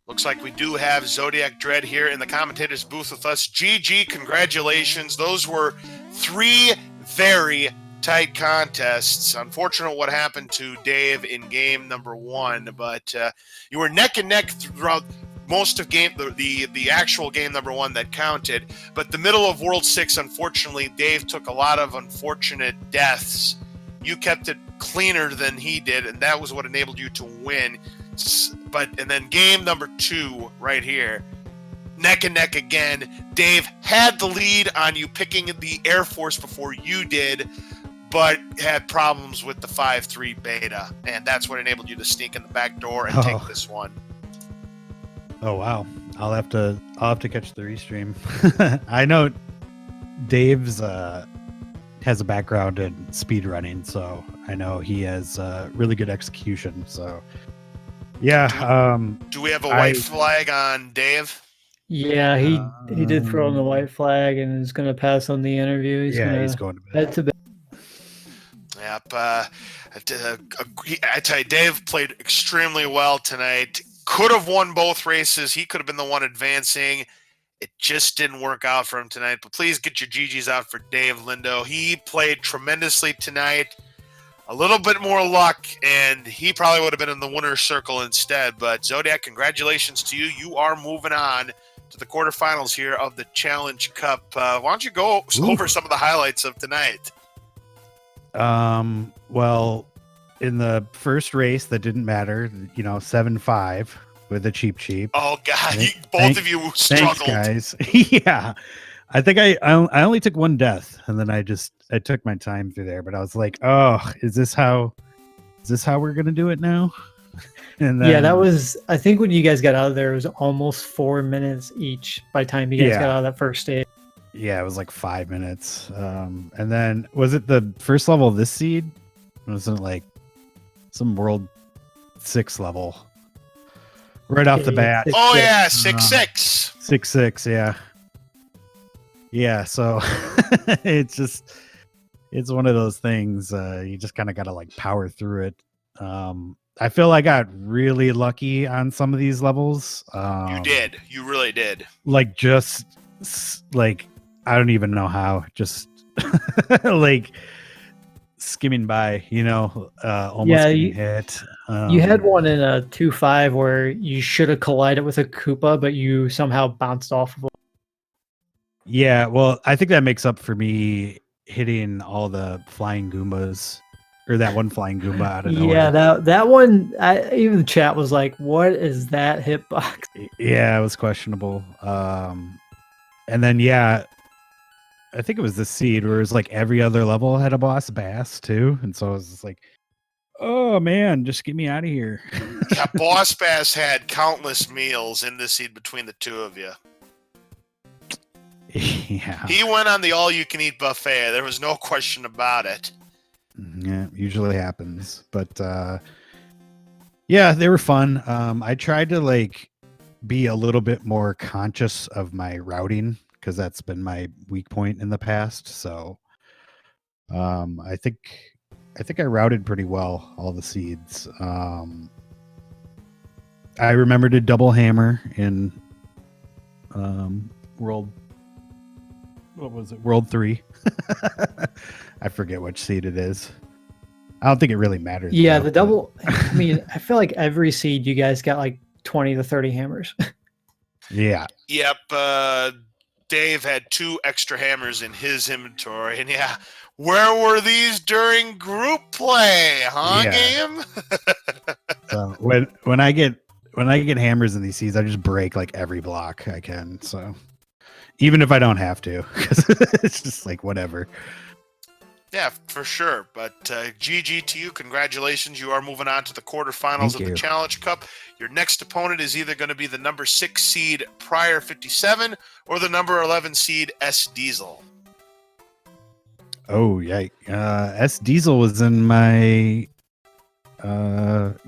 Looks like we do have ZodiacDredd here in the commentator's booth with us. GG, congratulations. Those were 3 very tight contests. Unfortunate what happened to Dave in game number 1, but you were neck and neck throughout most of the actual game number 1 that counted. But the middle of World 6, unfortunately, Dave took a lot of unfortunate deaths. You kept it cleaner than he did, and that was what enabled you to win. And then game number 2 right here, neck and neck again. Dave had the lead on you picking the Air Force before you did, but had problems with the 5-3 beta, and that's what enabled you to sneak in the back door and take this one. Oh wow, I'll have to catch the restream. I know Dave's has a background in speedrunning, so I know he has really good execution. So yeah. Do we have a white flag on Dave? Yeah, he did throw on the white flag and is going to pass on the interview. He's going to head to bed. Yep. I tell you, Dave played extremely well tonight. Could have won both races. He could have been the one advancing. It just didn't work out for him tonight. But please get your GGs out for DaveLindo. He played tremendously tonight. A little bit more luck, and he probably would have been in the winner's circle instead. But Zodiac, congratulations to you. You are moving on to the quarterfinals here of the Challenge Cup. Why don't you go over some of the highlights of tonight? Well, in the first race that didn't matter, 7-5 with the cheap. Oh God, both of you struggled. Thanks, guys. Yeah, I think I only took one death, and then I took my time through there. But I was like, oh, is this how we're gonna do it now? And then, yeah, that was, I think when you guys got out of there, it was almost 4 minutes each by the time you guys got out of that first stage. Yeah, it was like 5 minutes. And then was it the first level of this seed? Wasn't it like some World 6 level? Right off the bat. Oh yeah, 6-6. 6-6, yeah. Yeah, so it's one of those things, you just kind of got to like power through it. I feel I got really lucky on some of these levels. You did. You really did. Like just like I don't even know how. Just like skimming by, almost getting hit. You had one in a 2-5 where you should have collided with a Koopa, but you somehow bounced off of it. Yeah, well, I think that makes up for me hitting all the flying Goombas, or that one flying Goomba out of nowhere. Yeah, that one, even the chat was like, what is that hitbox? Yeah, it was questionable. And then, yeah, I think it was the seed where it was like every other level had a boss bass too. And so I was just like, oh man, just get me out of here. Yeah, Boss Bass had countless meals in the seed between the two of you. Yeah. He went on the all-you-can-eat buffet. There was no question about it. Yeah, usually happens. But yeah, they were fun. I tried to be a little bit more conscious of my routing because that's been my weak point in the past. So I think I routed pretty well all the seeds. I remember to double hammer in World 3. I forget which seed it is. I don't think it really matters. Yeah, the double. I mean, I feel like every seed you guys got like 20 to 30 hammers. Yeah. Yep. Dave had 2 extra hammers in his inventory, and yeah, where were these during group play, huh, game? So when I get hammers in these seeds, I just break like every block I can. So even if I don't have to, because it's just like whatever. Yeah, for sure. But GG to you. Congratulations. You are moving on to the quarterfinals of the Challenge Cup. Your next opponent is either going to be the number 6 seed Prior 57 or the number 11 seed S Diesel. Oh, yeah. S Diesel was in my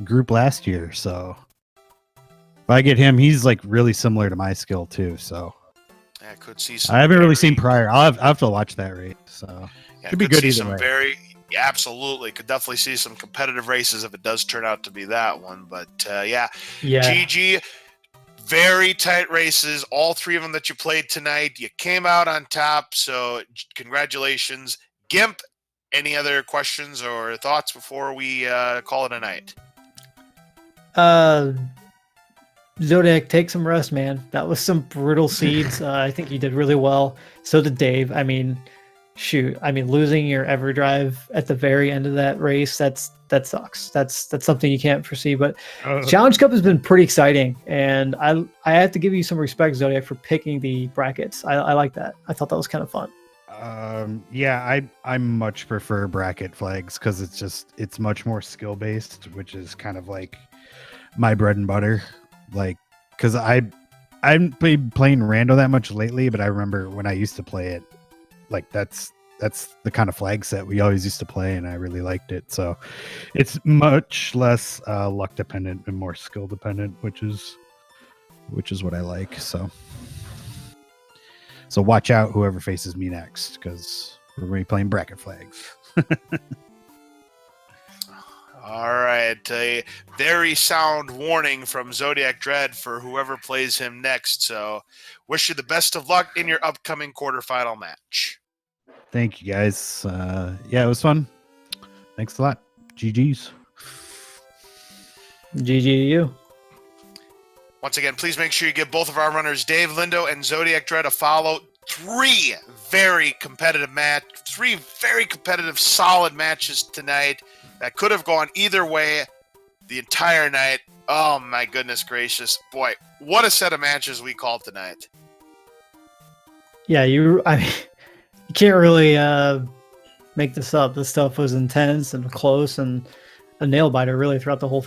group last year. So if I get him, he's like really similar to my skill too. So I could see some. I haven't really seen Prior. I'll have to watch that race. So yeah, should be good either way. Absolutely. Could definitely see some competitive races if it does turn out to be that one. But yeah. GG. Very tight races. All 3 of them that you played tonight. You came out on top. So congratulations. Gimp, any other questions or thoughts before we call it a night? Zodiac, take some rest, man. That was some brutal seeds. I think you did really well. So did Dave. I mean, shoot. I mean, losing your EverDrive at the very end of that race, that sucks. That's something you can't foresee. But Challenge Cup has been pretty exciting, and I have to give you some respect, Zodiac, for picking the brackets. I like that. I thought that was kind of fun. Yeah, I much prefer bracket flags because it's much more skill based, which is kind of like my bread and butter. Like, because I haven't been playing rando that much lately, but I remember when I used to play it, like that's the kind of flag set we always used to play, and I really liked it. So it's much less luck dependent and more skill dependent, which is what I like. So watch out whoever faces me next, because we're going to be playing bracket flags. All right. A very sound warning from ZodiacDredd for whoever plays him next. So wish you the best of luck in your upcoming quarterfinal match. Thank you, guys. Yeah, it was fun. Thanks a lot. GG's. GG to you. Once again, please make sure you give both of our runners, DaveLindo and ZodiacDredd, a follow. 3 very competitive solid matches tonight that could have gone either way the entire night. Oh my goodness gracious. Boy, what a set of matches we called tonight. Yeah, you can't really make this up. This stuff was intense and close and a nail biter really throughout the whole.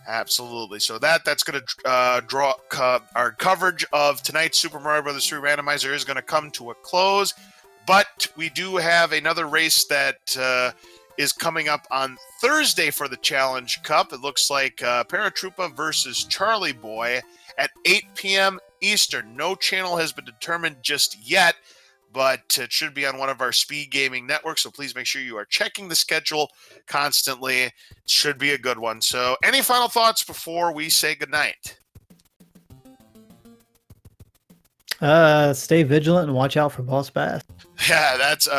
Absolutely. So that's going to draw our coverage of tonight's Super Mario Bros. 3 Randomizer is going to come to a close. But we do have another race that is coming up on Thursday for the Challenge Cup. It looks like Paratroopa versus Charlie Boy at 8 p.m. Eastern. No channel has been determined just yet, but it should be on one of our Speed Gaming networks. So please make sure you are checking the schedule constantly. It should be a good one. So any final thoughts before we say goodnight? Stay vigilant and watch out for Boss Bass. Yeah, that's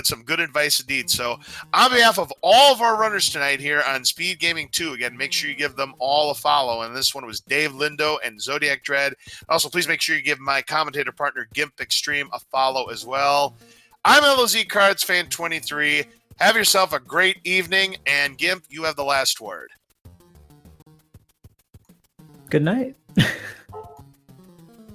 some good advice indeed. So on behalf of all of our runners tonight here on Speed Gaming 2, again, make sure you give them all a follow. And this one was DaveLindo and ZodiacDredd. Also, please make sure you give my commentator partner Gimp Extreme a follow as well. I'm LOZ Cards Fan 23. Have yourself a great evening, and Gimp, you have the last word. Good night.